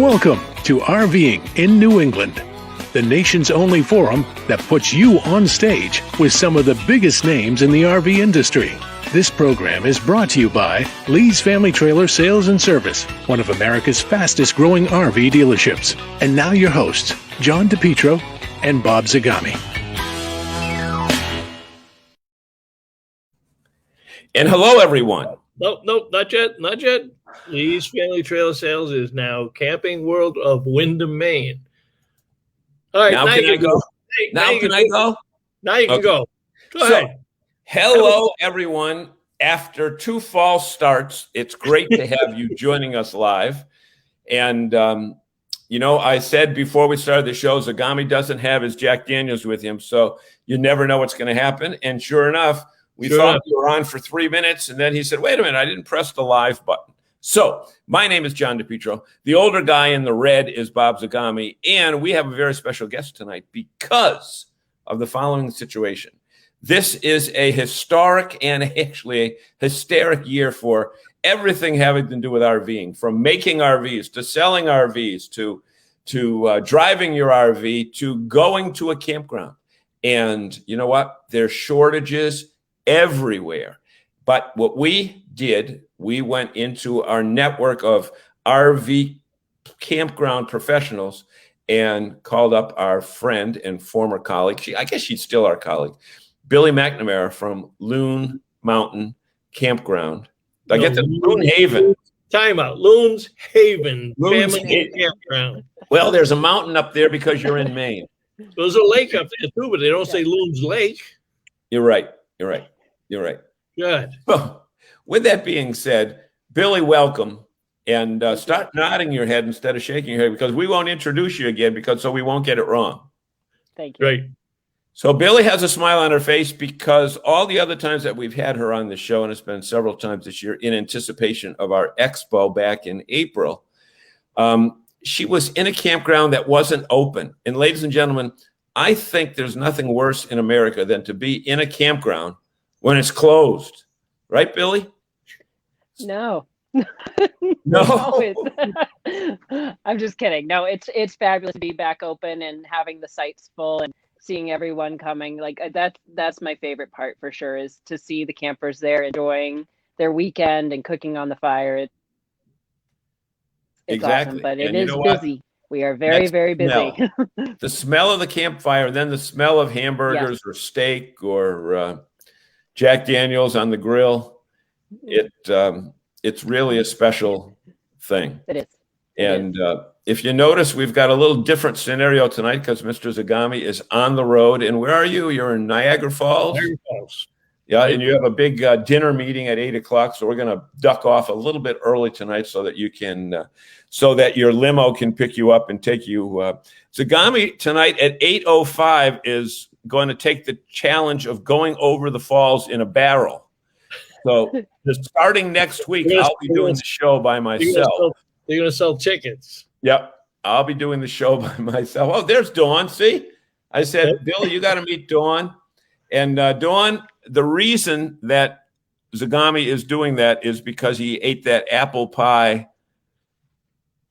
Welcome to RVing in New England, the nation's only forum that puts you on stage with some of the biggest names in the RV industry. This program is brought to you by Lee's Family Trailer Sales and Service, one of America's fastest growing RV dealerships. And now your hosts, John DePietro and Bob Zagami. And hello, everyone. Nope, not yet. Lee's Family Trailer Sales is now Camping World of Windham, Maine. All right, now can I go? Now can I go? Now you can go. Go ahead. Hello, everyone. After two false starts, it's great to have you joining us live. And, I said before we started the show, Zagami doesn't have his Jack Daniels with him, so you never know what's going to happen. And sure enough, we thought we were on for 3 minutes, and then he said, wait a minute, I didn't press the live button. So my name is John DePietro. The older guy in the red is Bob Zagami, and we have a very special guest tonight because of the following situation. This is a historic and actually a hysteric year for everything having to do with RVing, from making RVs to selling RVs to driving your RV to going to a campground. And you know what? There's shortages everywhere. But what we did, we went into our network of RV campground professionals and called up our friend and former colleague. I guess she's still our colleague, Billy McNamara from Loon Mountain Campground. I get the Loon Haven. Time out. Loon's Haven Family Campground. Well, there's a mountain up there because you're in Maine. There's a lake up there too, but they don't say Loon's Lake. You're right. Good. Well, with that being said, Billy, welcome. And start nodding your head instead of shaking your head, because we won't introduce you again so we won't get it wrong. Thank you. Right. So Billy has a smile on her face because all the other times that we've had her on the show, and it's been several times this year in anticipation of our expo back in April, she was in a campground that wasn't open. And ladies and gentlemen, I think there's nothing worse in America than to be in a campground when it's closed. Right, Billy? No. No. I'm just kidding. No, it's fabulous to be back open and having the sites full and seeing everyone coming. Like that's my favorite part for sure, is to see the campers there enjoying their weekend and cooking on the fire. It's exactly. Awesome, but and it is busy. We are very, very busy. The smell of the campfire, then the smell of hamburgers or steak or Jack Daniels on the grill. It's really a special thing. It is. And if you notice, we've got a little different scenario tonight because Mr. Zagami is on the road. And where are you? You're in Niagara Falls? Niagara Falls. Yeah, and you have a big dinner meeting at 8 o'clock. So we're going to duck off a little bit early tonight so that you can, so that your limo can pick you up and take you. Zagami tonight at 8:05 is going to take the challenge of going over the falls in a barrel. So starting next week, I'll be doing the show by myself. They're going to sell tickets. Yep. I'll be doing the show by myself. Oh, there's Dawn. See? I said, Bill, you got to meet Dawn. And Dawn, the reason that Zagami is doing that is because he ate that apple pie.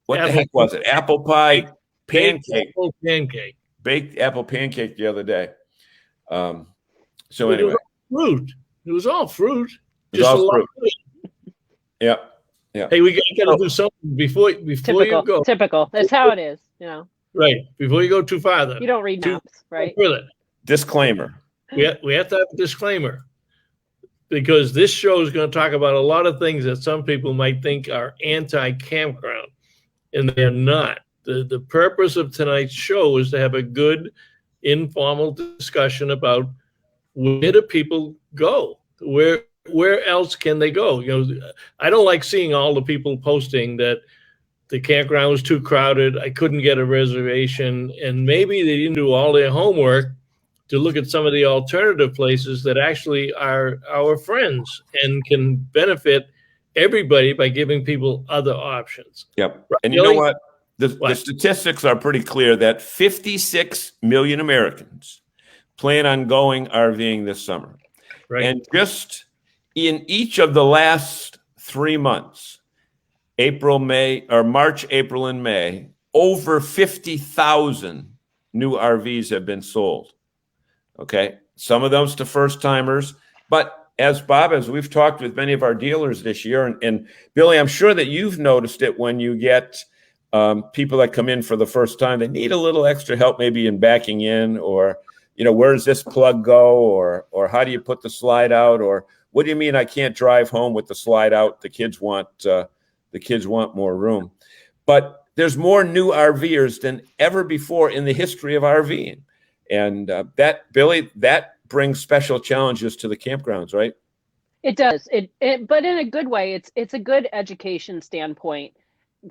What the heck was it? Apple pie pancake. Apple pancake. Baked apple pancake the other day. So anyway. Fruit. It was all fruit. Just all fruit. Yeah. Hey, we got to do something before you go. Typical. That's how it is, Right. Before you go too far, though. You don't read maps, right? Disclaimer. We have to have a disclaimer, because this show is going to talk about a lot of things that some people might think are anti-campground, and they're not. The purpose of tonight's show is to have a good, informal discussion about where do people go? Where else can they go? I don't like seeing all the people posting that the campground was too crowded, I couldn't get a reservation, and maybe they didn't do all their homework to look at some of the alternative places that actually are our friends and can benefit everybody by giving people other options. Yep. And you know what? The statistics are pretty clear that 56 million Americans plan on going RVing this summer. Right. And just in each of the last 3 months, March, April, and May, over 50,000 new RVs have been sold. Okay. Some of those to first timers, but as we've talked with many of our dealers this year, and Billy, I'm sure that you've noticed it when you get people that come in for the first time, they need a little extra help, maybe in backing in, or, where does this plug go? Or how do you put the slide out? Or what do you mean I can't drive home with the slide out? The kids want more room. But there's more new RVers than ever before in the history of RVing. And Billy, that brings special challenges to the campgrounds, right? It does. But in a good way. It's a good education standpoint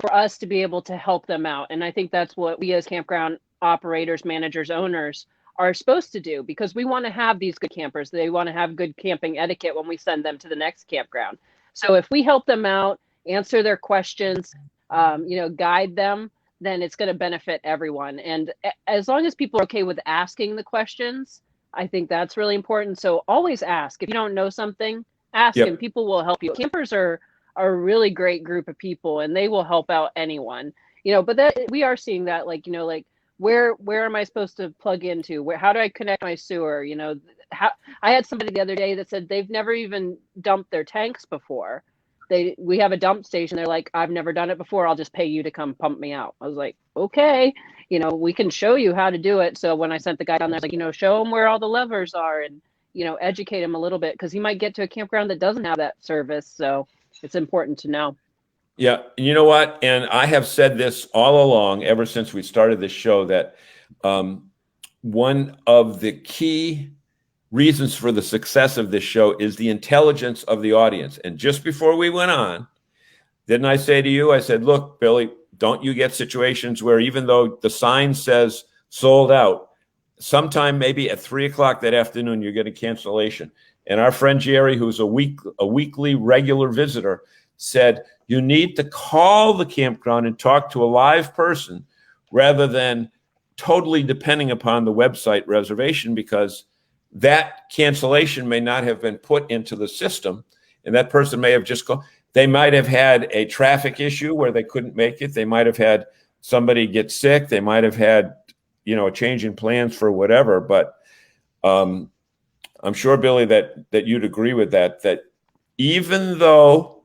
for us to be able to help them out. And I think that's what we as campground operators, managers, owners are supposed to do, because we want to have these good campers. They want to have good camping etiquette when we send them to the next campground. So if we help them out, answer their questions, guide them, then it's going to benefit everyone. And as long as people are okay with asking the questions, I think that's really important. So always ask. If you don't know something, ask, and people will help you. Campers are a really great group of people, and they will help out anyone. But that we are seeing that, where am I supposed to plug into? How do I connect my sewer? I had somebody the other day that said they've never even dumped their tanks before. We have a dump station. They're like, I've never done it before. I'll just pay you to come pump me out. I was like, okay, we can show you how to do it. So when I sent the guy down there, I was like, show him where all the levers are, and, educate him a little bit, because he might get to a campground that doesn't have that service. So it's important to know. Yeah. You know what? And I have said this all along, ever since we started this show, that one of the key reasons for the success of this show is the intelligence of the audience. And just before we went on, didn't I say to you, I said, look, Billy, don't you get situations where even though the sign says sold out, sometime maybe at 3:00 that afternoon, you get a cancellation. And our friend Jerry, who's a weekly regular visitor, said, you need to call the campground and talk to a live person rather than totally depending upon the website reservation, because that cancellation may not have been put into the system, and that person may have just called. They might have had a traffic issue where they couldn't make it. They might have had somebody get sick. They might have had, a change in plans for whatever. But I'm sure, Billy, that you'd agree with that even though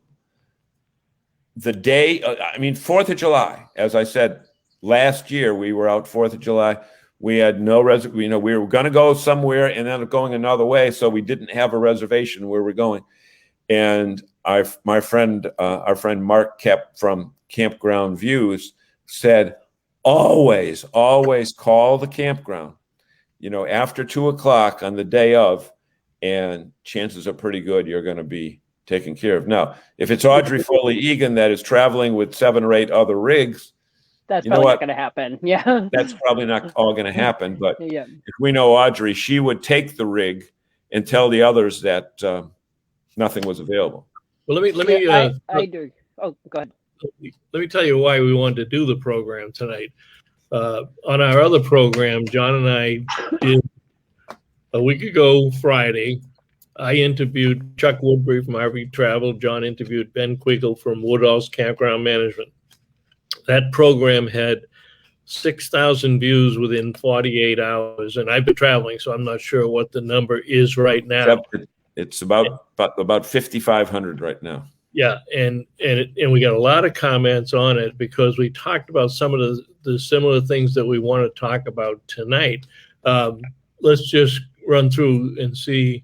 the day, 4th of July, as I said, last year we were out 4th of July. We had no we were going to go somewhere and ended up going another way, so we didn't have a reservation where we're going. And our friend Mark Kep from Campground Views said, always call the campground, after 2:00 on the day of, and chances are pretty good you're going to be taken care of. Now, if it's Audrey Foley Egan that is traveling with 7 or 8 other rigs, that's probably not going to happen. Yeah. That's probably not all going to happen. But if we know Audrey, she would take the rig and tell the others that nothing was available. Well, let me. I do. Oh, go ahead. Let me tell you why we wanted to do the program tonight. On our other program, John and I did a week ago Friday. I interviewed Chuck Woodbury from RV Travel. John interviewed Ben Quickle from Woodall's Campground Management. That program had 6,000 views within 48 hours, and I've been traveling, so I'm not sure what the number is right now. It's about 5,500 right now. Yeah, and we got a lot of comments on it because we talked about some of the similar things that we want to talk about tonight. Let's just run through and see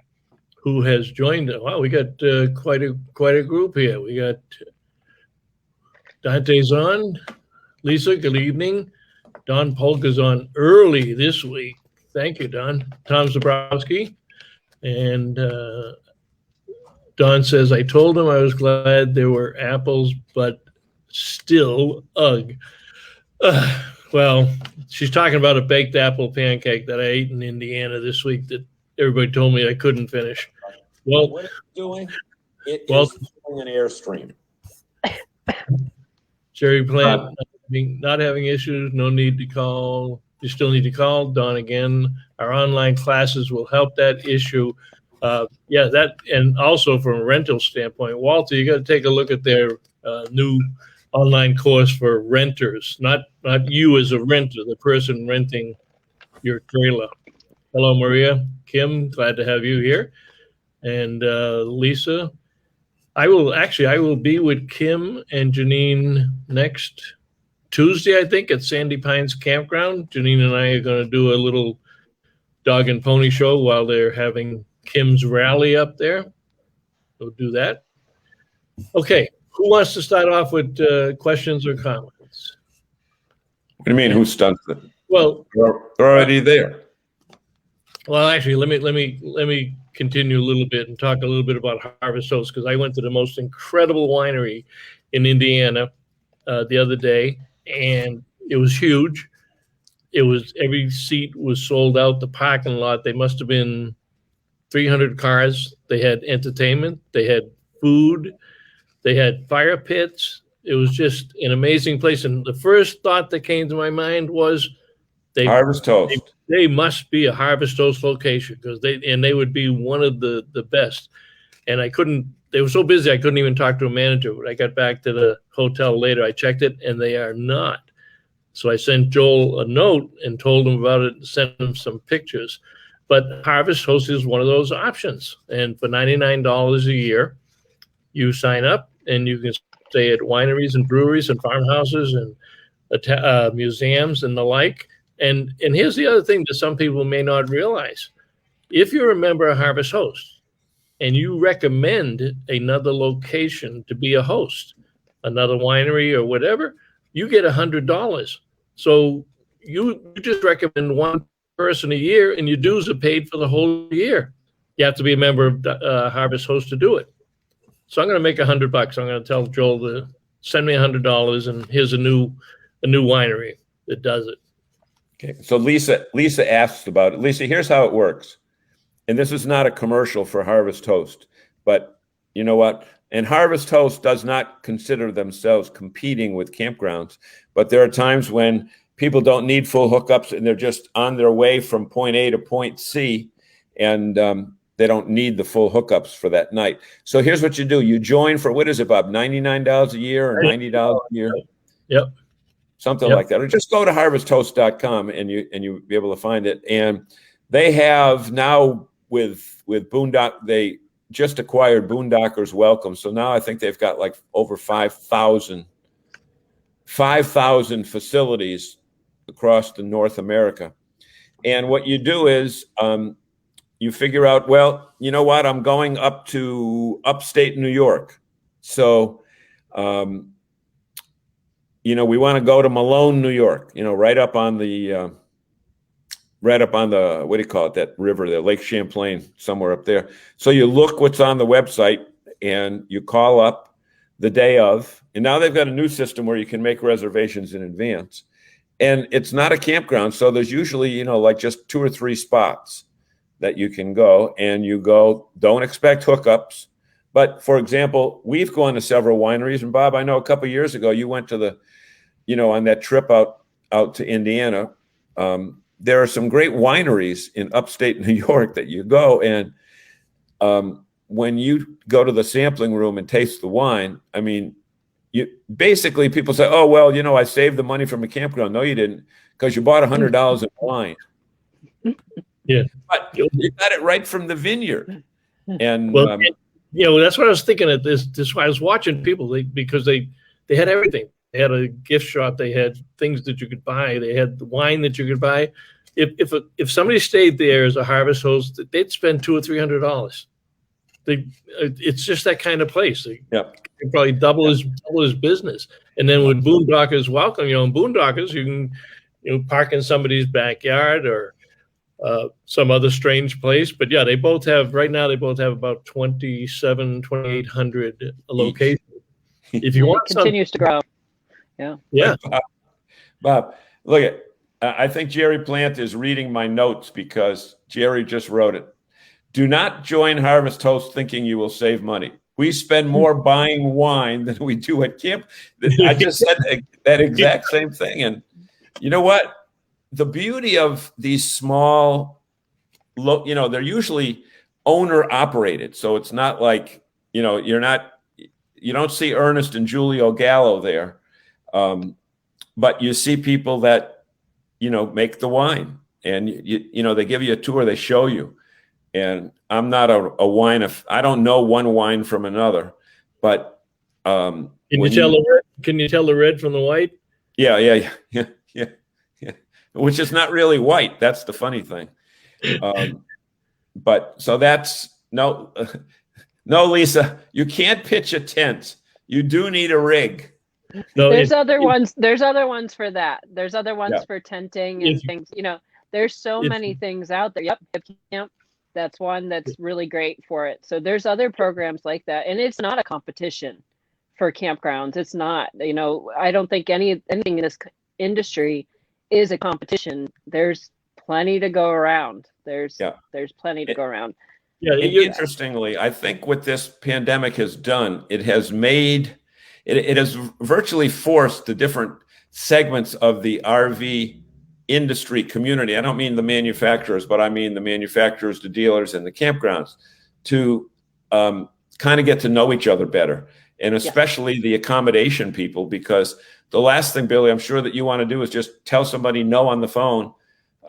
who has joined us. Wow, we got quite a group here. We got Dante's on. Lisa, good evening. Don Polka's on early this week. Thank you, Don. Tom Zabrowski. And Don says, I told him I was glad there were apples, but still, ugh. Well, she's talking about a baked apple pancake that I ate in Indiana this week that everybody told me I couldn't finish. Well, what it's doing, it is doing an Airstream. Jerry Plant, not having issues, no need to call. You still need to call Don again. Our online classes will help that issue. That, and also from a rental standpoint, Walter, you got to take a look at their new online course for renters, not you as a renter, the person renting your trailer. Hello, Maria. Kim, glad to have you here. And Lisa, I will be with Kim and Janine next Tuesday, I think, at Sandy Pines Campground. Janine and I are going to do a little dog and pony show while they're having Kim's rally up there. We'll do that. Okay, who wants to start off with questions or comments? What do you mean? Who stunts it? Well, They're already there. Well, actually, let me continue a little bit and talk a little bit about Harvest Host, because I went to the most incredible winery in Indiana the other day, and it was huge. It was, every seat was sold out. The parking lot, they must have been 300 cars. They had entertainment. They had food. They had fire pits. It was just an amazing place. And the first thought that came to my mind was, Harvest Toast. They must be a Harvest Toast location, because they would be one of the best. And they were so busy I couldn't even talk to a manager. When I got back to the hotel later, I checked it, and they are not. So I sent Joel a note and told him about it and sent him some pictures. But Harvest Host is one of those options. And for $99 a year, you sign up and you can stay at wineries and breweries and farmhouses and museums and the like. And here's the other thing that some people may not realize. If you're a member of Harvest Host and you recommend another location to be a host, another winery or whatever, you get $100. So you just recommend one person a year, and your dues are paid for the whole year. You have to be a member of Harvest Host to do it. So I'm going to make $100. I'm going to tell Joel to send me $100, and here's a new winery that does it. Okay. So Lisa asks about it. Lisa, here's how it works. And this is not a commercial for Harvest Host, but you know what? And Harvest Host does not consider themselves competing with campgrounds, but there are times when people don't need full hookups and they're just on their way from point A to point C, and they don't need the full hookups for that night. So here's what you do. You join for, what is it, Bob, $99 a year or $90 a year? Yep. Something like that. Or just go to harvesthost.com and you'll be able to find it. And they have now with Boondock, they just acquired Boondockers Welcome. So now I think they've got like over 5,000 facilities across the North America. And what you do is you figure out, well, you know what? I'm going up to upstate New York. So, we want to go to Malone, New York, right up on the, what do you call it? That river, the Lake Champlain, somewhere up there. So you look what's on the website and you call up the day of, and now they've got a new system where you can make reservations in advance. And it's not a campground. So there's usually, like just 2 or 3 spots that you can go, and you go, don't expect hookups. But for example, we've gone to several wineries, and Bob, I know a couple of years ago, you went to the, on that trip out to Indiana, there are some great wineries in upstate New York that you go, and when you go to the sampling room and taste the wine, I mean, basically people say, oh, well, I saved the money from a campground. No, you didn't, because you bought $100 in wine. Yeah. But you got it right from the vineyard. And well, that's what I was thinking of this. I was watching people because they had everything. They had a gift shop. They had things that you could buy. They had the wine that you could buy. If somebody stayed there as a Harvest Host, they'd spend $200 or $300. It's just that kind of place. They probably double his business. And then with Boondockers Welcome, in Boondockers, you can park in somebody's backyard or some other strange place. But yeah, they both have about 2,800 locations. If you want, it continues to grow. Yeah. Bob, look at. I think Jerry Plant is reading my notes because Jerry just wrote it. Do not join Harvest Host thinking you will save money. We spend more buying wine than we do at camp. I just said that exact same thing. And you know what? The beauty of these small, they're usually owner operated. So it's not like, you're not, you don't see Ernest and Julio Gallo there, but you see people that, you know, make the wine, and you know, they give you a tour, they show you. And I'm not a wine, I don't know one wine from another, but can you tell the red from the white? Yeah. Which is not really white. That's the funny thing. But so that's no, Lisa, you can't pitch a tent. You do need a rig. No, there's other ones for that. There's other ones Yeah. for tenting and things. You know, there's so many things out there. Yep, camp. That's one that's really great for it. So there's other programs like that, and it's not a competition for campgrounds. It's not. You know, I don't think anything in this industry is a competition. There's plenty to go around. There's plenty to go around. Yeah. Interestingly, I think what this pandemic has done, it has virtually forced the different segments of the RV industry community. I don't mean the manufacturers, but I mean the manufacturers, the dealers, and the campgrounds to kind of get to know each other better, and especially the accommodation people, because the last thing, Billy, I'm sure that you want to do is just tell somebody no on the phone.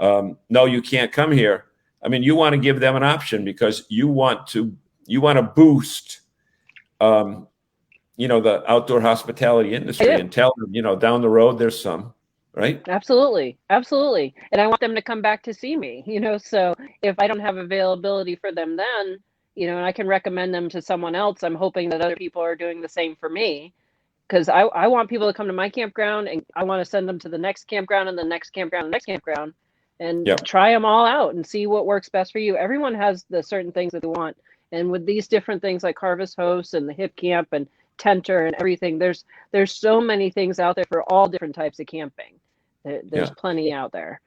No, you can't come here. I mean, you want to give them an option because you want to boost, you know, the outdoor hospitality industry and tell them, you know, down the road there's some, right? Absolutely. And I want them to come back to see me, you know, so if I don't have availability for them then, you know, and I can recommend them to someone else, I'm hoping that other people are doing the same for me, because I want people to come to my campground, and I want to send them to the next campground and the next campground and the next campground, and try them all out and see what works best for you. Everyone has the certain things that they want. And with these different things like Harvest Host and the Hip Camp and Tenter and everything, there's so many things out there for all different types of camping. There's plenty out there.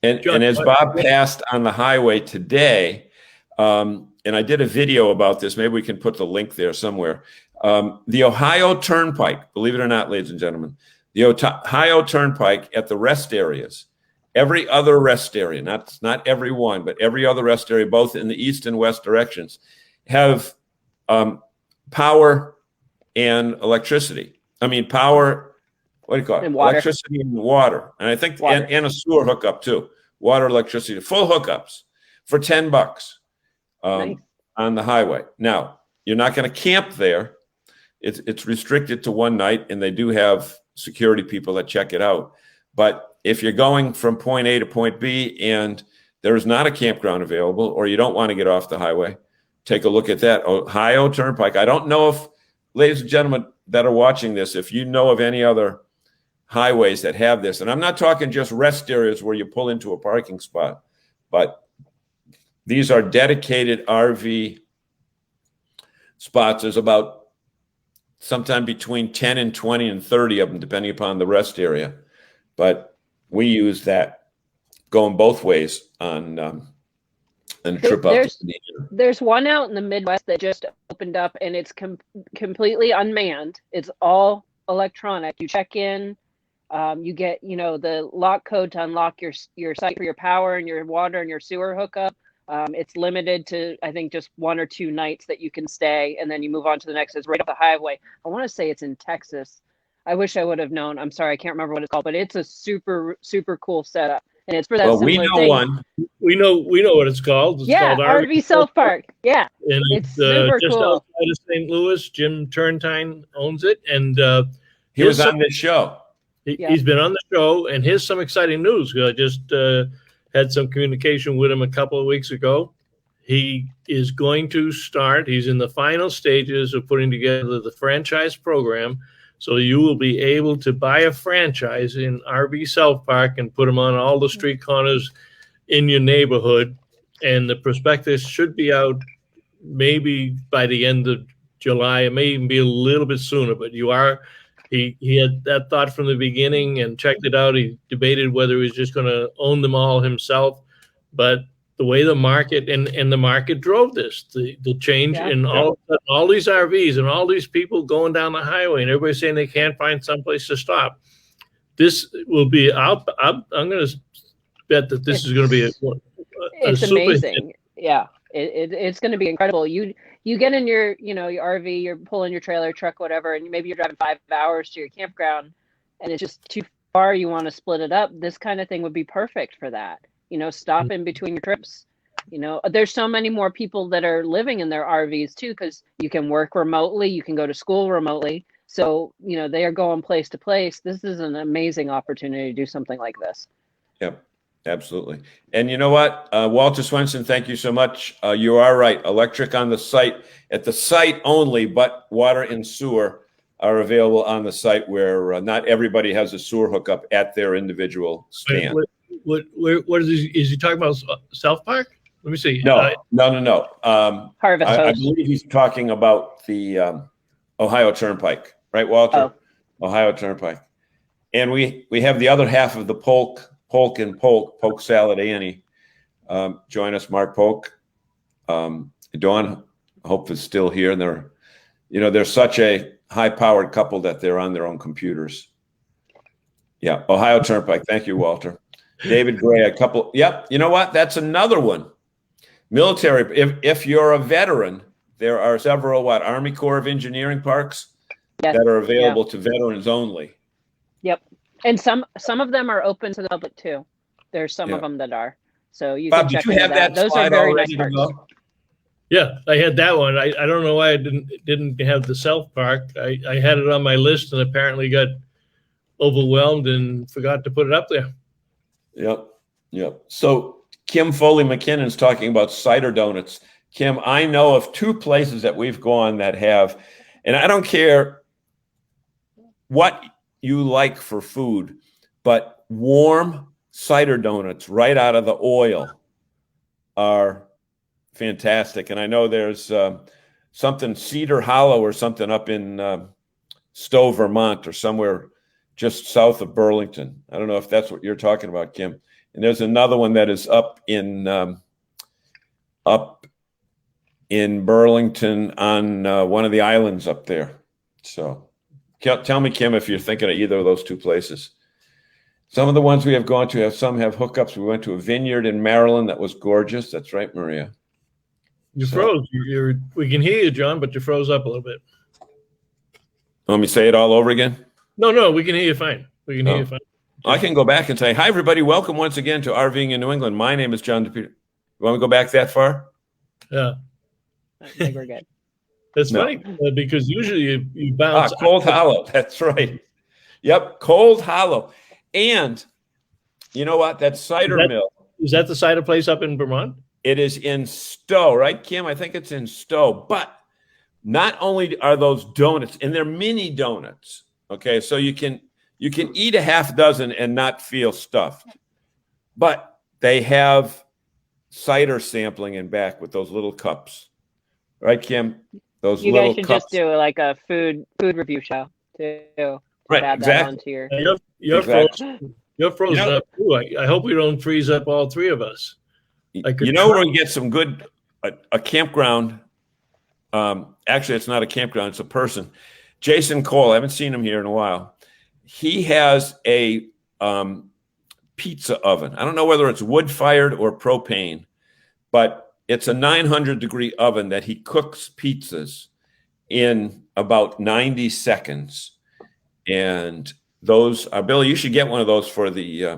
And as Bob passed on the highway today, and I did a video about this, maybe we can put the link there somewhere. The Ohio Turnpike, believe it or not, ladies and gentlemen, the Ohio Turnpike at the rest areas, every other rest area, not every one, but every other rest area, both in the east and west directions, have power and electricity. I mean, power, what do you call it? Electricity and water. And I think, and a sewer hookup too. Water, electricity, full hookups for $10 Nice. On the highway. Now, you're not going to camp there. It's restricted to one night, and they do have security people that check it out. But if you're going from point A to point B and there's not a campground available, or you don't want to get off the highway, take a look at that. Ohio Turnpike. I don't know if, ladies and gentlemen that are watching this, if you know of any other highways that have this. And I'm not talking just rest areas where you pull into a parking spot, but these are dedicated RV spots. There's about sometime between 10 and 20 and 30 of them, depending upon the rest area. But we use that going both ways on a trip out. There's one out in the Midwest that just opened up, and it's completely unmanned. It's all electronic. You check in, you get, you know, the lock code to unlock your site for your power and your water and your sewer hookup. It's limited to, I think, just 1 or 2 nights that you can stay, and then you move on to the next. It's right up the highway. I want to say it's in Texas. I wish I would have known. I'm sorry, I can't remember what it's called, but it's a super, super cool setup. And it's for that we know thing. one. We know what it's called. It's called RV Self Park. Yeah, and it's super just cool. outside of St. Louis. Jim Turntine owns it, and he was on this show. He's been on the show, and here's some exciting news. I just had some communication with him a couple of weeks ago. He is going to start. He's in the final stages of putting together the franchise program. So you will be able to buy a franchise in RV South Park and put them on all the street corners in your neighborhood. And the prospectus should be out maybe by the end of July. It may even be a little bit sooner, but he had that thought from the beginning and checked it out. He debated whether he was just going to own them all himself. But the way the market and the market drove this, the change in all these RVs and all these people going down the highway and everybody saying they can't find someplace to stop. This will be, I'm going to bet that this is going to be it's super amazing. hit. Yeah, it's going to be incredible. You you get in your, your RV, you're pulling your trailer, truck, whatever, and maybe you're driving 5 hours to your campground and it's just too far, you want to split it up. This kind of thing would be perfect for that. Stop in between your trips. There's so many more people that are living in their RVs too, because you can work remotely, you can go to school remotely. So, they are going place to place. This is an amazing opportunity to do something like this. Yep, absolutely. And you know what, Walter Swenson, thank you so much. You are right. Electric on the site, at the site only, but water and sewer are available on the site, where not everybody has a sewer hookup at their individual stand. What is he talking about? South Park? Let me see. No. Harvest I Host. believe he's talking about the Ohio Turnpike, right, Walter? Oh. Ohio Turnpike. And we have the other half of the Polk Salad Annie. Join us, Mark Polk. Dawn, I hope is still here. And they're such a high-powered couple that they're on their own computers. Yeah, Ohio Turnpike. Thank you, Walter. David Gray, a couple. Yep, you know what? That's another one. Military. If you're a veteran, there are several Army Corps of Engineering parks that are available to veterans only. Yep, and some of them are open to the public too. There's some of them that are. So you Bob, can check did you have that Those slide are very all nice ready to parks. go? Yeah, I had that one. I don't know why I didn't have the South Park. I had it on my list and apparently got overwhelmed and forgot to put it up there. Yep. So Kim Foley McKinnon's talking about cider donuts. Kim, I know of 2 places that we've gone that have, and I don't care what you like for food, but warm cider donuts right out of the oil are fantastic. And I know there's something Cedar Hollow or something up in Stowe, Vermont, or somewhere just south of Burlington. I don't know if that's what you're talking about, Kim. And there's another one that is up in Burlington on one of the islands up there. So tell me, Kim, if you're thinking of either of those 2 places. Some of the ones we have gone to some have hookups. We went to a vineyard in Maryland that was gorgeous. That's right, Maria. You froze. We can hear you, John, but you froze up a little bit. Want me to say it all over again? No, we can hear you fine. We can hear you fine. I can go back and say, hi, everybody. Welcome once again to RVing in New England. My name is John DePeter. You want me to go back that far? Yeah. I think we're good. That's funny because usually you bounce. Cold Hollow. That's right. Yep, Cold Hollow. And you know what? That cider mill. Is that the cider place up in Vermont? It is in Stowe, right, Kim? I think it's in Stowe. But not only are those donuts, and they're mini donuts, okay? So you can eat a half dozen and not feel stuffed. But they have cider sampling in back with those little cups. Right, Kim? Those you little guys should cups. just do like a food review show too. Right, add exactly. That onto You're Exactly. frozen up too. I hope we don't freeze up all 3 of us. Where we get some good a campground. Actually, it's not a campground; it's a person. Jason Cole. I haven't seen him here in a while. He has a pizza oven. I don't know whether it's wood fired or propane, but it's a 900-degree oven that he cooks pizzas in about 90 seconds. And those are, Billy, you should get one of those for the,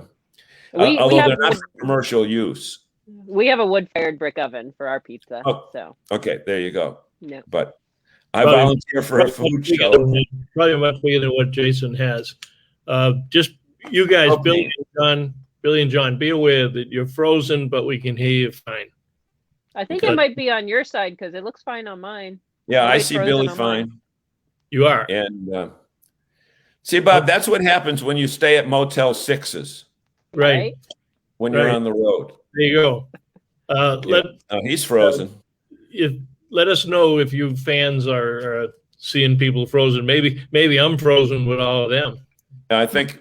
although they're not for commercial use. We have a wood-fired brick oven for our pizza. So okay, there you go. No. But I volunteer for a food show. Probably much bigger than what Jason has. Just you guys, Okay. Billy and John, be aware that you're frozen, but we can hear you fine. I think it might be on your side because it looks fine on mine. Yeah, I Really see frozen Billy on fine. mine. You are. And see, Bob, that's what happens when you stay at Motel 6s Right. when you're Right. on the road. There you go. He's frozen. Let us know if you fans are seeing people frozen. Maybe I'm frozen with all of them. I think,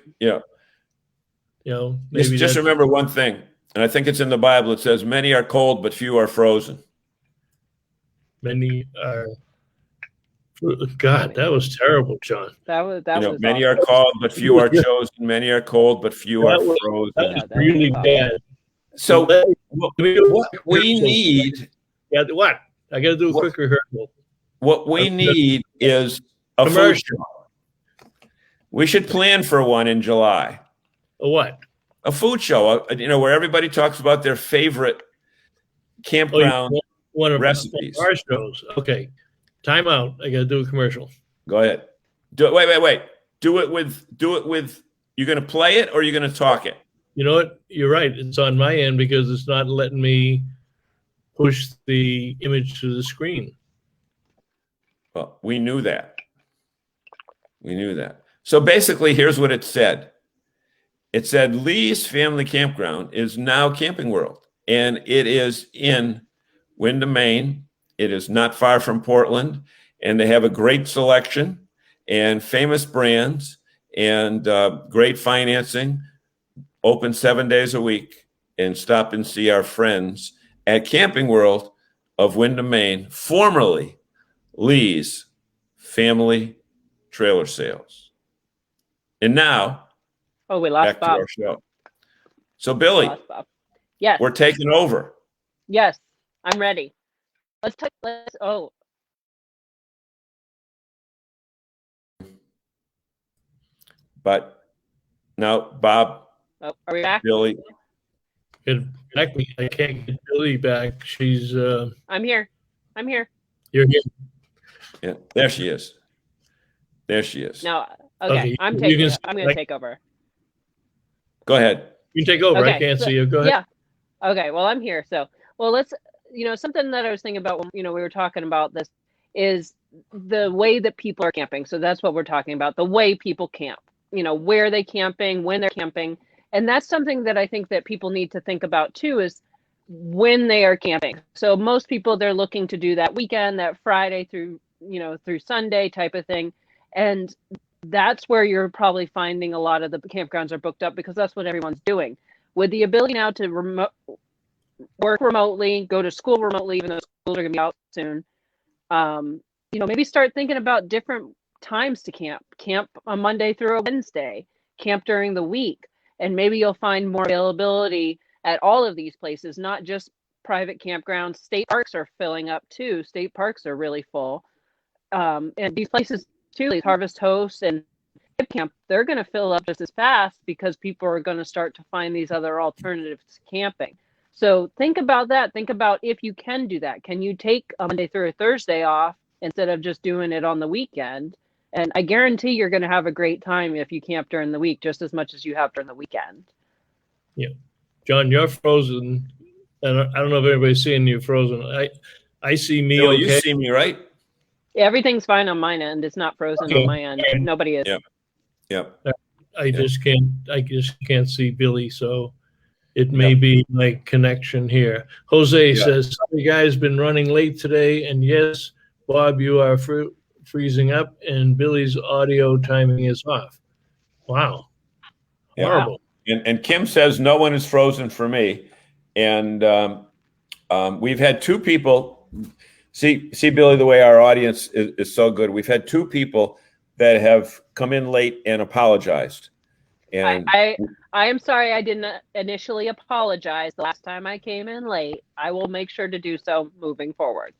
Maybe just remember one thing, and I think it's in the Bible. It says, many are cold, but few are frozen. many are. God, that was terrible, John. That was many awful. are called, but few are chosen. Many are cold, but few are That frozen. was that really was bad. So what we Careful. need, Yeah, what? I got to do a quick rehearsal. What we need is a food Commercial. show. We should plan for one in July. A what? A food show, where everybody talks about their favorite campground One of recipes. our shows. Okay. Time out. I got to do a commercial. Go ahead. Do it. Wait. Do it with. You're going to play it or you're going to talk it? You know what? You're right. It's on my end because it's not letting me push the image to the screen. Well, we knew that. So basically, here's what it said. It said Lee's Family Campground is now Camping World, and it is in Windham, Maine. It is not far from Portland, and they have a great selection and famous brands and great financing, open 7 days a week, and stop and see our friends at Camping World of Windham, Maine, formerly Lee's Family Trailer Sales. And now, we lost back Bob. to our show. So, Billy, Yes. we're taking over. Yes, I'm ready. But now, Bob, are we back? Billy. I can't get Billy back. She's. I'm here. You're here. Yeah, there she is. No. Okay. I'm going to take over. Go ahead. You take over. Okay, I can't see you. Go ahead. Yeah. Okay. Well, I'm here. So, let's. Something that I was thinking about when we were talking about this is the way that people are camping. So that's what we're talking about. The way people camp. Where they camping, when they're camping. And that's something that I think that people need to think about too, is when they are camping. So most people, they're looking to do that weekend, that Friday through Sunday type of thing. And that's where you're probably finding a lot of the campgrounds are booked up, because that's what everyone's doing. With the ability now to work remotely, go to school remotely, even though schools are going to be out soon, maybe start thinking about different times to camp on Monday through a Wednesday, camp during the week. And maybe you'll find more availability at all of these places, not just private campgrounds. State parks are filling up too. State parks are really full. And these places too, these Harvest Hosts and Hip Camp, they're going to fill up just as fast because people are going to start to find these other alternatives to camping. So think about that. Think about if you can do that. Can you take a Monday through a Thursday off instead of just doing it on the weekend? And I guarantee you're going to have a great time if you camp during the week just as much as you have during the weekend. Yeah. John, you're frozen. And I don't know if anybody's seeing you frozen. I see me. Bill, okay. You see me, right? Everything's fine on mine end. It's not frozen on my end. Nobody is. Yep. I just can't see Billy. So it may be my connection here. Jose says, sorry guys, been running late today. And yes, Bob, you are freezing up, and Billy's audio timing is off. Wow. Horrible. And Kim says no one is frozen for me. And we've had two people see Billy, the way our audience is so good. We've had two people that have come in late and apologized. And I am sorry I didn't initially apologize the last time I came in late. I will make sure to do so moving forward.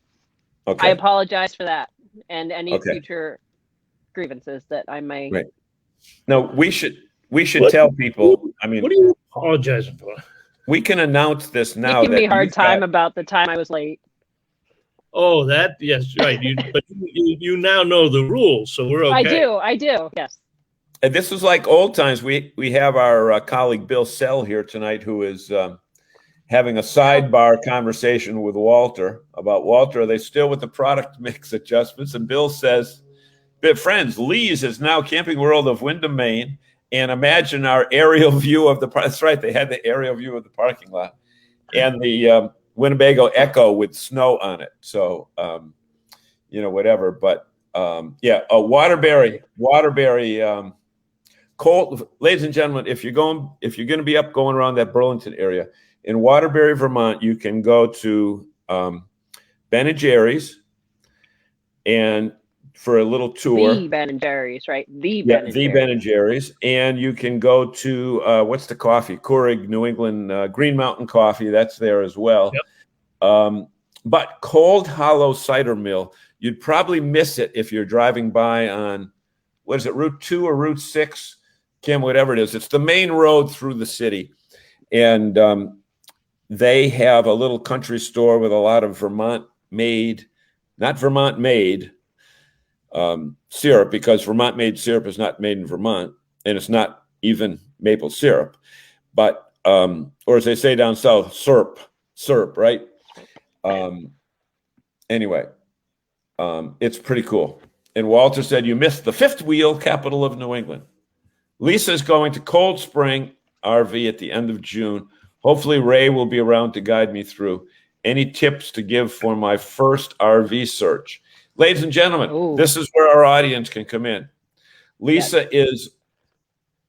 Okay. I apologize for that and any future grievances that I may. Right. No, we should tell people. I mean, what are you apologizing for? We can announce this now. You give me a hard time about the time I was late. Oh, yes, right. But you now know the rules, so we're okay. I do. Yes. And this is like old times. We have our colleague Bill Sell here tonight, who is having a sidebar conversation with Walter about Walter. Are they still with the product mix adjustments? And Bill says, friends, Lee's is now Camping World of Windham, Maine. And imagine our aerial view of that's right. They had the aerial view of the parking lot and the Winnebago Echo with snow on it. So, whatever. But Waterbury, cold, ladies and gentlemen, if you're going to be going around that Burlington area in Waterbury, Vermont, you can go to Ben and Jerry's and for a little tour. The Ben and Jerry's, right? The Ben and Jerry's. And you can go to, what's the coffee? Keurig, New England, Green Mountain Coffee. That's there as well. Yep. But Cold Hollow Cider Mill, you'd probably miss it if you're driving by on, what is it, Route 2 or Route 6? Kim, whatever it is. It's the main road through the city. And they have a little country store with a lot of Vermont-made, not Vermont-made syrup, because Vermont-made syrup is not made in Vermont, and it's not even maple syrup. But, or as they say down south, syrup, right? Anyway, it's pretty cool. And Walter said, you missed the fifth wheel capital of New England. Lisa's going to Cold Spring RV at the end of June. Hopefully Ray will be around to guide me through. Any tips to give for my first RV search? Ladies and gentlemen, this is where our audience can come in. Lisa is,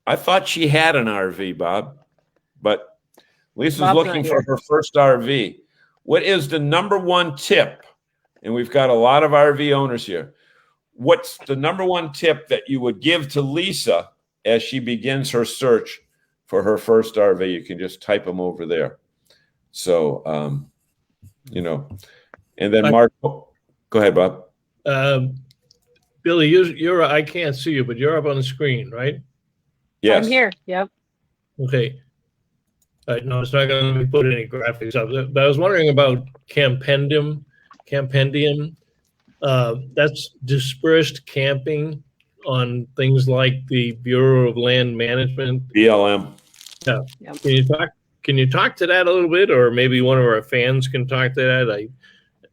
I thought she had an RV, Bob, but Lisa's looking for her first RV. What is the number one tip? And we've got a lot of RV owners here. What's the number one tip that you would give to Lisa as she begins her search for her first RV? You can just type them over there. So, you know, and then Mark, go ahead, Bob. Billy, you're I can't see you, but you're up on the screen, right? Yes. I'm here. Yep. Okay. No, it's not going to let me put any graphics up. But I was wondering about Campendium. That's dispersed camping on things like the Bureau of Land Management. BLM. Yeah. Yep. Can you talk to that a little bit, or maybe one of our fans can talk to that?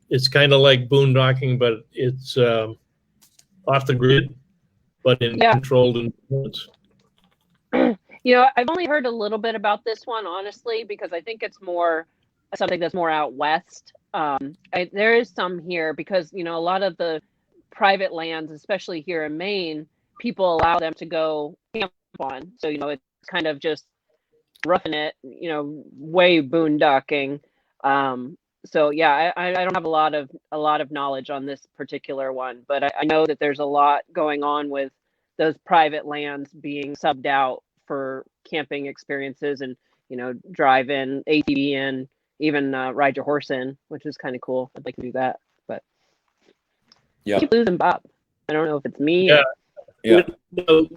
It's kind of like boondocking, but it's off the grid, but in controlled environments. You know, I've only heard a little bit about this one, honestly, because I think it's more something that's more out west. There is some here because, you know, a lot of the private lands, especially here in Maine, people allow them to go camp on. So, you know, it's kind of just roughing it, you know, way boondocking. So yeah, I don't have a lot of knowledge on this particular one, but I know that there's a lot going on with those private lands being subbed out for camping experiences, and you know, drive in, ATV in, even ride your horse in, which is kind of cool. I'd like to do that, but yeah, keep losing Bob. I don't know if it's me. Yeah. Let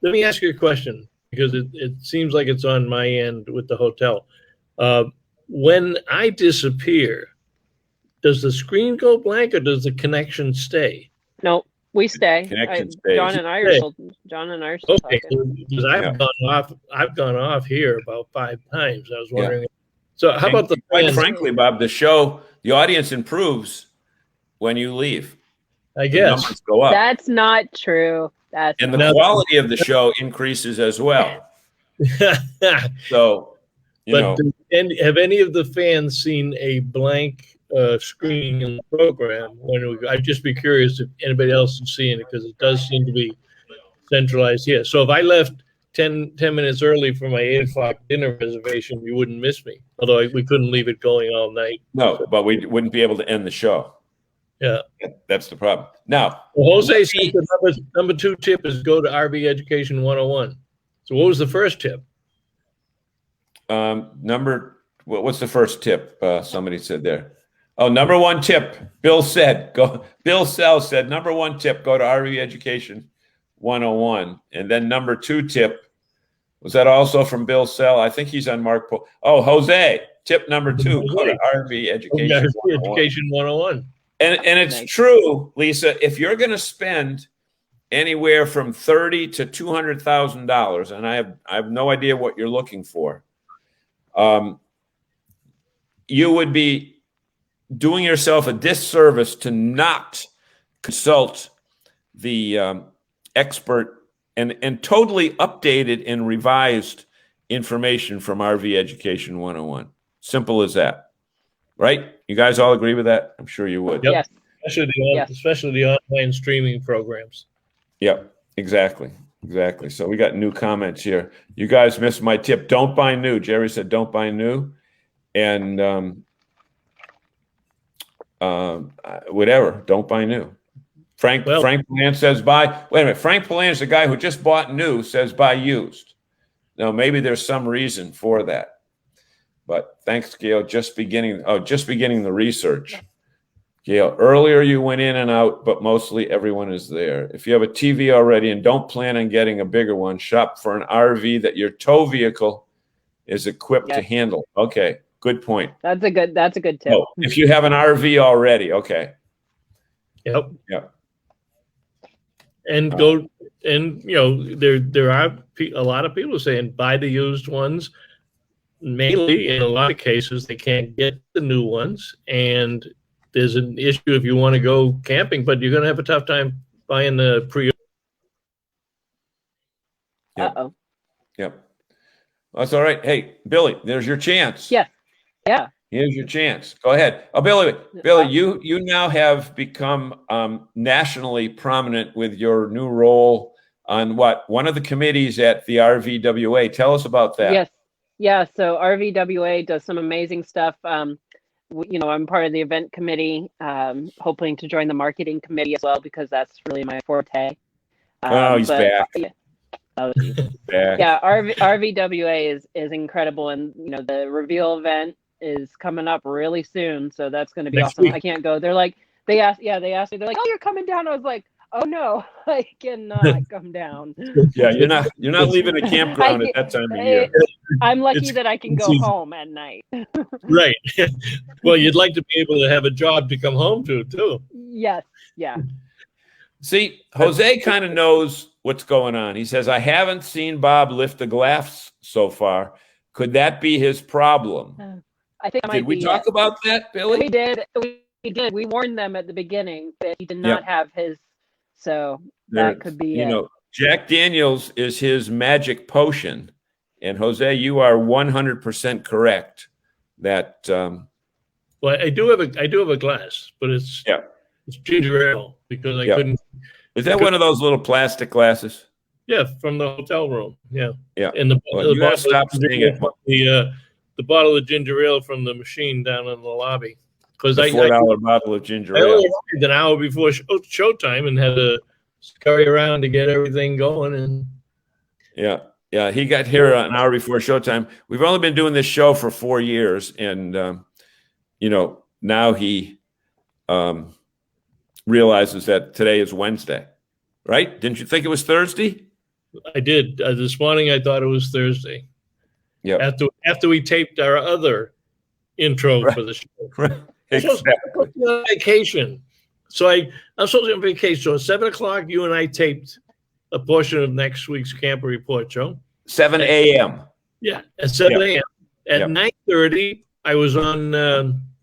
me ask you a question, because it seems like it's on my end with the hotel. When I disappear, does the screen go blank or does the connection stay? No, we stay. Connection stays. John and I are still Okay, talking. because I've gone off here about 5 times. I was wondering. So how about the quite frankly, Bob, the audience improves when you leave. I guess the numbers go up. That's not true. And the quality of the show increases as well. So, have any of the fans seen a blank screen in the program? I'd just be curious if anybody else is seeing it, because it does seem to be centralized here. So if I left 10 minutes early for my 8 o'clock dinner reservation, you wouldn't miss me. Although we couldn't leave it going all night. No, but we wouldn't be able to end the show. Yeah, that's the problem. Now, Jose says the number 2 tip is go to RV Education 101. So what was the first tip? What's the first tip? Somebody said there. Oh, number 1 tip. Bill Sell said number 1 tip, go to RV Education 101. And then number 2 tip, was that also from Bill Sell? I think he's on Mark. Oh, Jose, tip number 2, go to RV Education 101. And it's true, Lisa, if you're going to spend anywhere from $30,000 to $200,000, and I have no idea what you're looking for, you would be doing yourself a disservice to not consult the expert and totally updated and revised information from RV Education 101. Simple as that. Right? You guys all agree with that? I'm sure you would. Yep. Yes. Especially the online streaming programs. Yep, exactly. So we got new comments here. You guys missed my tip. Don't buy new. Jerry said don't buy new. And whatever, don't buy new. Frank Palan says buy. Wait a minute. Frank Palan is the guy who just bought new, says buy used. Now, maybe there's some reason for that. But thanks, Gail. Just beginning the research. Gail, earlier you went in and out, but mostly everyone is there. If you have a TV already and don't plan on getting a bigger one, shop for an RV that your tow vehicle is equipped to handle. Okay, good point. That's a good tip. Oh, if you have an RV already, okay. Yep. Yep. And go, and you know, there are a lot of people saying buy the used ones. Mainly, in a lot of cases, they can't get the new ones, and there's an issue if you want to go camping, but you're going to have a tough time buying the pre. Uh-oh. Yep. That's all right. Hey, Billy, there's your chance. Yeah. Yeah. Here's your chance. Go ahead. Oh, Billy, you now have become nationally prominent with your new role on one of the committees at the RVWA. Tell us about that. Yes. Yeah. So RVWA does some amazing stuff. You know, I'm part of the event committee, hoping to join the marketing committee as well, because that's really my forte. He's back. Yeah. Back. Yeah, RVWA is incredible, and you know the reveal event is coming up really soon, so that's going to be awesome. I can't go. They asked me. They're like, "Oh, you're coming down." I was like, "Oh no, I cannot come down." Yeah, you're not leaving the campground at that time of year. I'm lucky that I can go home at night. Right. Well, you'd like to be able to have a job to come home to too. Yes. Yeah. See, Jose kind of knows what's going on. He says, "I haven't seen Bob lift a glass so far. Could that be his problem?" I think did we talk about that, Billy? We did. We did. We warned them at the beginning that he did not have his. So that could be. You know, Jack Daniels is his magic potion, and Jose, you are 100% correct. That. Well, I do have a glass, but it's ginger ale because I couldn't. Is that one of those little plastic glasses? Yeah, from the hotel room. Yeah. Yeah. And the gotta stop seeing it. The bottle of ginger ale from the machine down in the lobby. Because the $4 bottle of ginger ale. I only arrived an hour before showtime and had to scurry around to get everything going. And yeah, he got here an hour before showtime. We've only been doing this show for 4 years, and you know, now he realizes that today is Wednesday, right? Didn't you think it was Thursday? I did. This morning I thought it was Thursday. Yeah. After we taped our other intro for the show. Right. Exactly. Vacation. So I'm supposed to be on vacation. So at 7:00, you and I taped a portion of next week's Camper Report show. 7 a.m. Yeah, at 7 a.m. At 9:30, I was on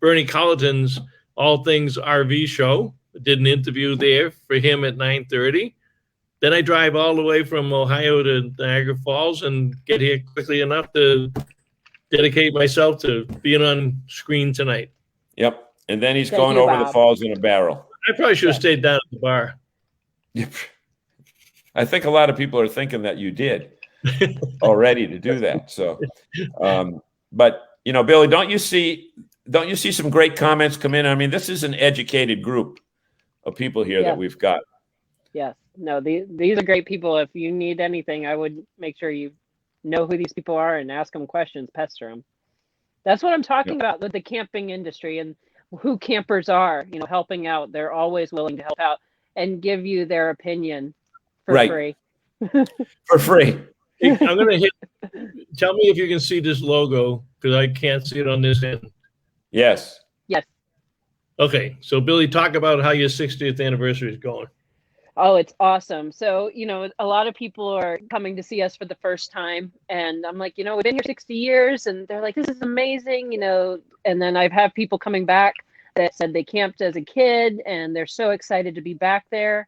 Bernie Colleton's All Things RV show. I did an interview there for him at 9:30. Then I drive all the way from Ohio to Niagara Falls and get here quickly enough to dedicate myself to being on screen tonight. Yep. And then he's going over the falls in a barrel. I probably should have stayed down at the bar. Yep. I think a lot of people are thinking that you did already to do that. So, but you know, Billy, don't you see some great comments come in? I mean, this is an educated group of people here that we've got. Yes. No, these are great people. If you need anything, I would make sure you know who these people are and ask them questions, pester them. That's what I'm talking about with the camping industry and who campers are, you know, helping out. They're always willing to help out and give you their opinion for free. For free. I'm going to tell me if you can see this logo because I can't see it on this end. Yes. Yes. Okay. So Billy, talk about how your 60th anniversary is going. Oh, it's awesome. So, you know, a lot of people are coming to see us for the first time. And I'm like, you know, we've been here 60 years. And they're like, this is amazing, you know. And then I've had people coming back that said they camped as a kid and they're so excited to be back there.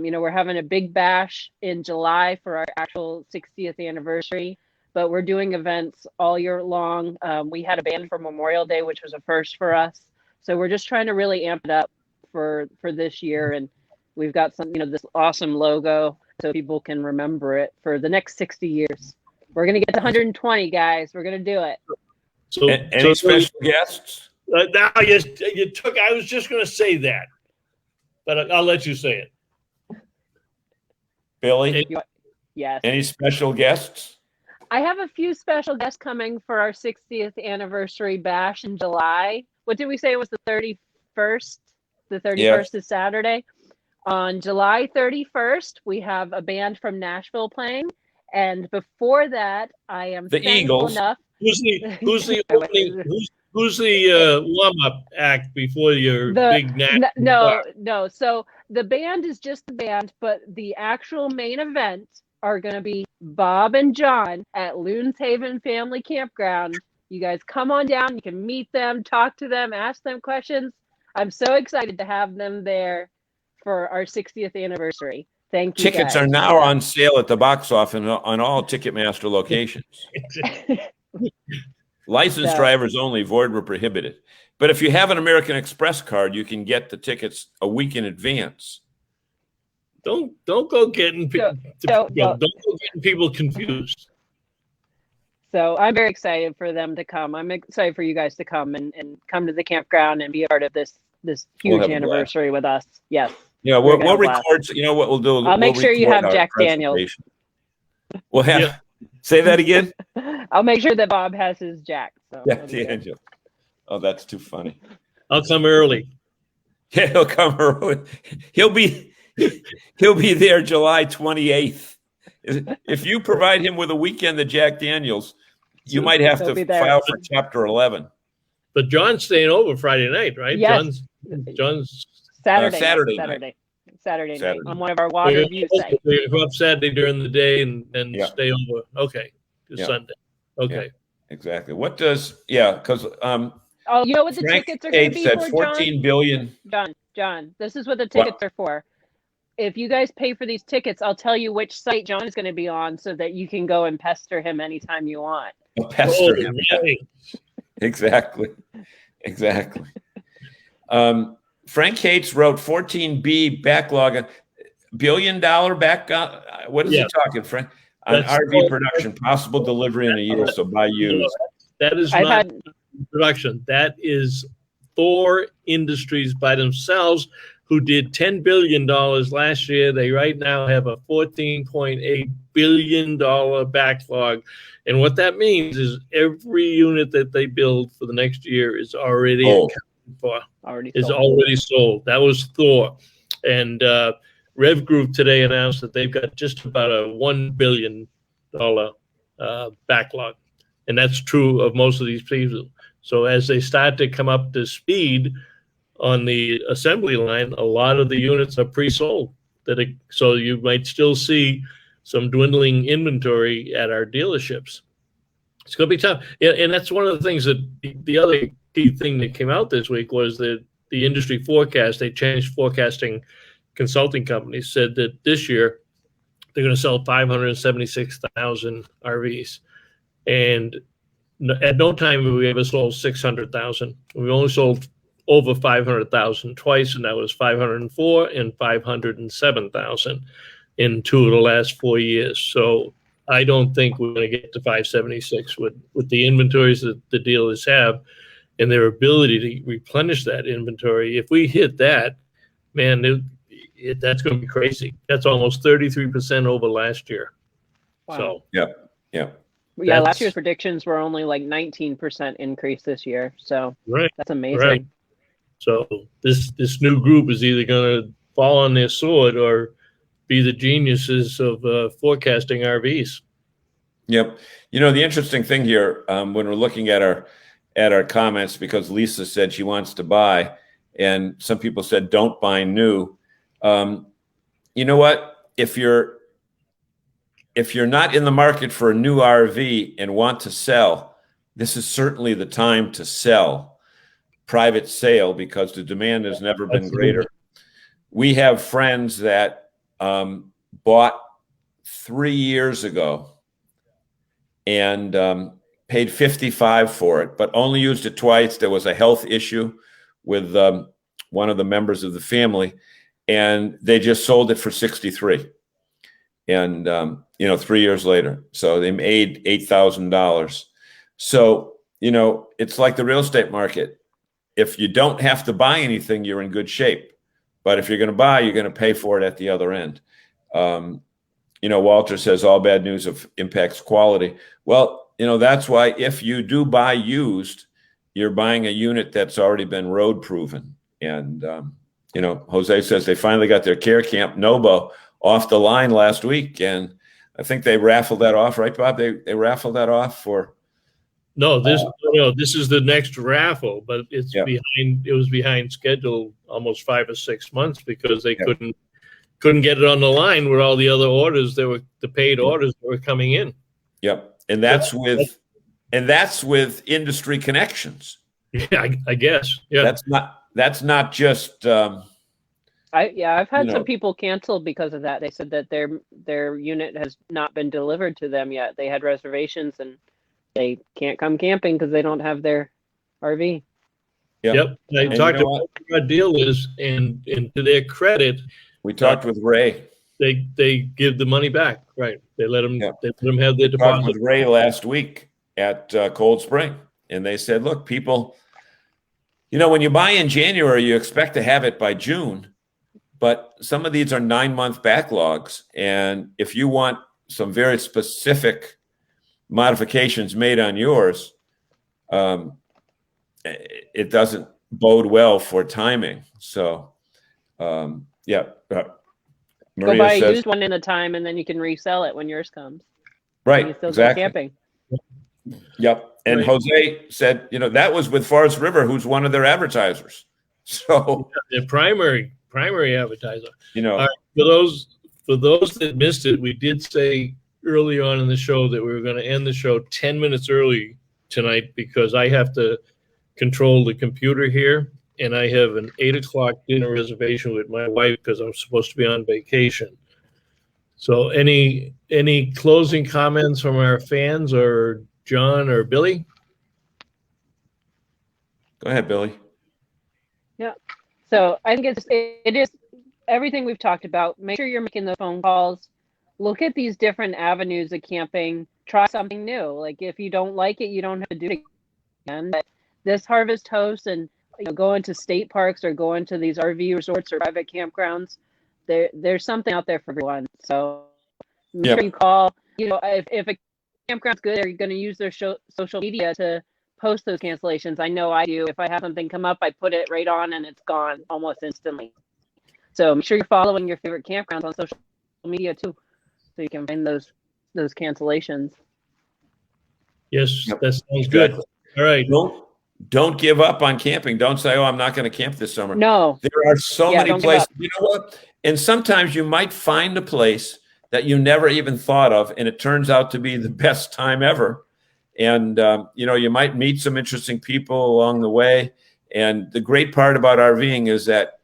You know, we're having a big bash in July for our actual 60th anniversary. But we're doing events all year long. We had a band for Memorial Day, which was a first for us. So we're just trying to really amp it up for this year. And we've got some, you know, this awesome logo so people can remember it for the next 60 years. We're going to get to 120, guys. We're going to do it. So, any special guests? Now you took. I was just going to say that, but I'll let you say it. Billy? Yes. Any special guests? I have a few special guests coming for our 60th anniversary bash in July. What did we say it was the 31st? The 31st is Saturday. On July 31st, we have a band from Nashville playing. And before that, I am The Eagles. enough. Who's the opening? Who's the warm-up act before your big national? No. So the band is just the band, but the actual main event are going to be Bob and John at Loons Haven Family Campground. You guys come on down. You can meet them, talk to them, ask them questions. I'm so excited to have them there for our 60th anniversary. Thank you. Tickets are now on sale at the box office on all Ticketmaster locations. Licensed drivers only, void were prohibited. But if you have an American Express card, you can get the tickets a week in advance. Don't go getting people confused. So I'm very excited for them to come. I'm excited for you guys to come and come to the campground and be a part of this huge anniversary with us. Yes. Yeah, we'll record. You know what we'll do? I'll make sure you have Jack Daniels. We'll have. Yeah. Say that again. I'll make sure that Bob has his Jack. So Jack Daniels. Oh, that's too funny. I'll come early. Yeah, he'll come early. He'll be there July 28th. If you provide him with a weekend of Jack Daniels, you might have to file for Chapter 11. But John's staying over Friday night, right? Yes. John's Saturday night on one of our water view sites. You go up Saturday during the day and stay over. Okay. Sunday. Okay. Yeah, exactly. What does because you know what the tickets are going to be for, John? 14 billion. John, this is what the tickets are for. If you guys pay for these tickets, I'll tell you which site John is going to be on so that you can go and pester him anytime you want. Pester him. Really? Exactly. Frank Hates wrote 14B backlog, $1 billion backlog. What is he talking, Frank? On RV production, possible delivery in a year, so buy used. That is not production. That is Thor Industries by themselves, who did $10 billion last year. They right now have a $14.8 billion backlog. And what that means is every unit that they build for the next year is already accounted for. Already sold. That was Thor. And Rev Group today announced that they've got just about a $1 billion backlog. And that's true of most of these people. So as they start to come up to speed on the assembly line, a lot of the units are pre-sold. So you might still see some dwindling inventory at our dealerships. It's going to be tough. And that's one of the things that the other key thing that came out this week was that the industry forecast, they changed forecasting consulting companies, said that this year they're going to sell 576,000 RVs. And at no time have we ever sold 600,000. We only sold over 500,000 twice, and that was 504 and 507,000 in 2 of the last 4 years. So I don't think we're going to get to 576 with the inventories that the dealers have and their ability to replenish that inventory. If we hit that, man, that's going to be crazy. That's almost 33% over last year. Wow. So yeah. Last year's predictions were only like 19% increase this year. So that's amazing. Right. So this new group is either going to fall on their sword or be the geniuses of forecasting RVs. Yep. You know, the interesting thing here, when we're looking at our comments, because Lisa said she wants to buy, and some people said don't buy new. You know what? If you're not in the market for a new RV and want to sell, this is certainly the time to sell. Private sale, because the demand has never been greater. We have friends that bought 3 years ago and paid $55 for it, but only used it twice. There was a health issue with one of the members of the family, and they just sold it for $63. And 3 years later, so they made $8,000. So it's like the real estate market. If you don't have to buy anything, you're in good shape. But if you're going to buy, you're going to pay for it at the other end. Walter says all bad news impacts quality. Well, that's why if you do buy used, you're buying a unit that's already been road proven. And, Jose says they finally got their Care Camp Nobo off the line last week. And I think they raffled that off, right, Bob? They raffled that off for. No, this is the next raffle, but it's behind. It was behind schedule almost 5 or 6 months because they couldn't get it on the line with all the other orders. The paid orders that were coming in. Yep, and that's with industry connections. Yeah, I guess. Yeah, that's not just. I've had some people cancel because of that. They said that their unit has not been delivered to them yet. They had reservations and they can't come camping because they don't have their RV. Yep. I talked about what our deal is, and to their credit, we talked with Ray. They give the money back, right? They let them have their deposit. Talked with Ray last week at Cold Spring, and they said, "Look, people, when you buy in January, you expect to have it by June, but some of these are 9-month backlogs, and if you want some very specific modifications made on yours, it doesn't bode well for timing." So, Maria go buy says, a used one in a time, and then you can resell it when yours comes. Right, you still exactly. go camping. Yep, and right. Jose said, that was with Forest River, who's one of their advertisers. So their primary advertiser. Right, for those that missed it, we did say early on in the show that we were going to end the show 10 minutes early tonight because I have to control the computer here, and I have an 8:00 dinner reservation with my wife because I'm supposed to be on vacation. So any closing comments from our fans or John or Billy? Go ahead, Billy. Yeah. So I think it is everything we've talked about. Make sure you're making those phone calls. Look at these different avenues of camping. Try something new. Like if you don't like it, you don't have to do it again. But this Harvest Host and going to state parks or going to these RV resorts or private campgrounds, there's something out there for everyone. So make sure you call. If a campground's good, they're going to use their social media to post those cancellations. I know I do. If I have something come up, I put it right on and it's gone almost instantly. So make sure you're following your favorite campgrounds on social media too, so you can find those cancellations. Yes, that sounds good. All right. Don't give up on camping. Don't say, I'm not going to camp this summer. No. There are so many places. You know what? And sometimes you might find a place that you never even thought of, and it turns out to be the best time ever. And, you might meet some interesting people along the way. And the great part about RVing is that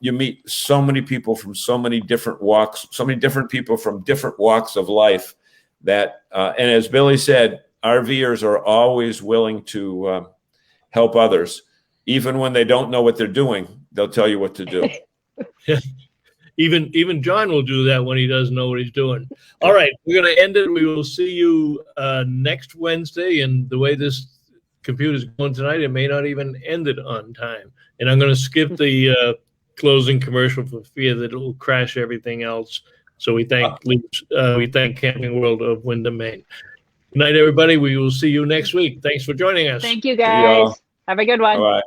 you meet so many people from so many different walks, so many different people from different walks of life that, and as Billy said, RVers are always willing to help others. Even when they don't know what they're doing, they'll tell you what to do. Even John will do that when he doesn't know what he's doing. All right, we're going to end it. We will see you next Wednesday. And the way this computer's going tonight, it may not even end it on time. And I'm going to skip the closing commercial for fear that it will crash everything else. So we thank Camping World of Windham, Maine. Good night, everybody. We will see you next week. Thanks for joining us. Thank you, guys. Have a good one. All right.